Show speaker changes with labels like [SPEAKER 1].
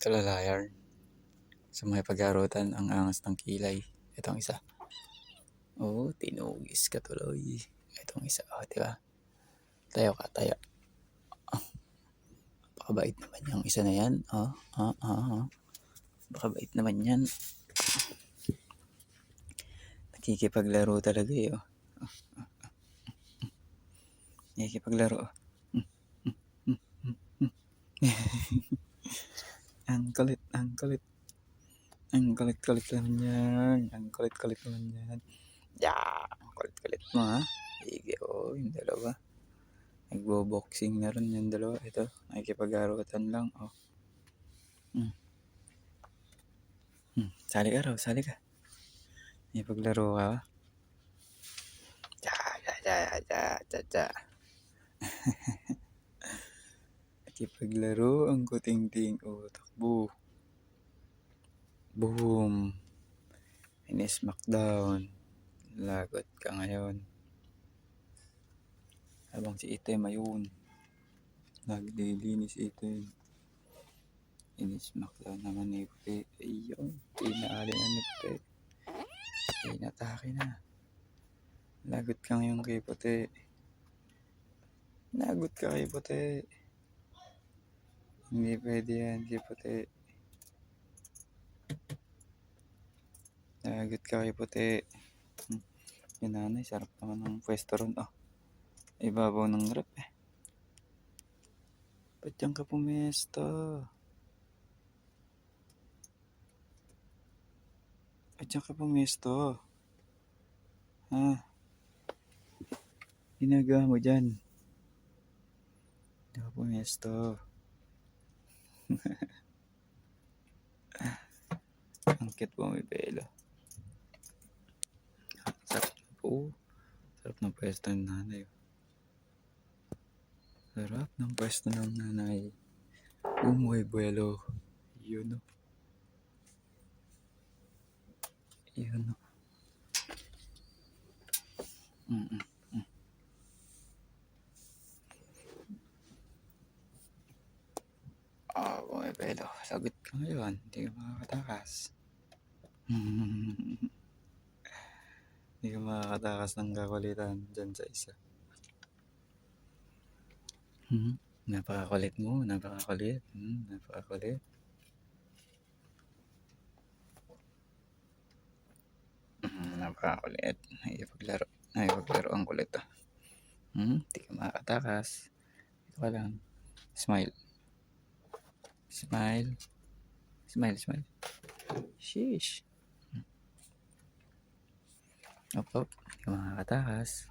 [SPEAKER 1] Tulala yarn. Sa mga pag-arutan, ang angas ng kilay. Itong isa. Oh, tinugis ka tuloy. Itong isa. Oh, diba? Tayo ka, tayo. Pakabait naman yung isa na yan. Pakabait naman yan. Nakikipaglaro talaga eh. Nakikipaglaro. Ang kulit, ang kulit. Ang kulit-kulit naman yan. Ang kulit-kulit naman yan. Ang kulit-kulit mo ha. Sige, yung dalawa. Nagbo-boxing na rin yung dalawa. Ito, nakikipag-arutan lang. Sali ka raw, sali ka. Nakipaglaro ka ba? Nakipaglaro ang kuting-ting. Takbo. Boom. Ini-smackdown. Lagot ka ngayon. Habang si Item ayun. Naglilinis Item. Ini-smackdown naman ni Puti. Ayun. Pinaalin na ni Puti. Inatake na. Lagot ka ngayon kay Puti. Lagot ka kay Puti. Hindi pwede yan kay Puti. Lagot ka kay Puti. Yung nanay, sarap naman ng pwesto ron. Ibabaw ng rep eh. Ba't yan ka pumesto? Ba't yan ka pumesto? Ha? Ginagawa mo dyan? Hindi ka pumesto. Ang cute po may pelo. Sarap po. Sarap ng pwesto ng nanay. Sarap ng pwesto ng nanay. Umuwi buwelo. Yun o. Yun o. Umuwi buwelo. Sagot ka ngayon. Hindi ka makakatakas. Hindi ka makakatakas ng kakulitan dyan sa isa. Napakakulit mo. Napakakulit. Napakakulit. Napakakulit. Nakipaglaro. Nakipaglaro ang kulit. Hindi ka makakatakas. Ito ka lang. Smile. Smile. Smile, smile. Sheesh. Op. Hindi ka makakatakas.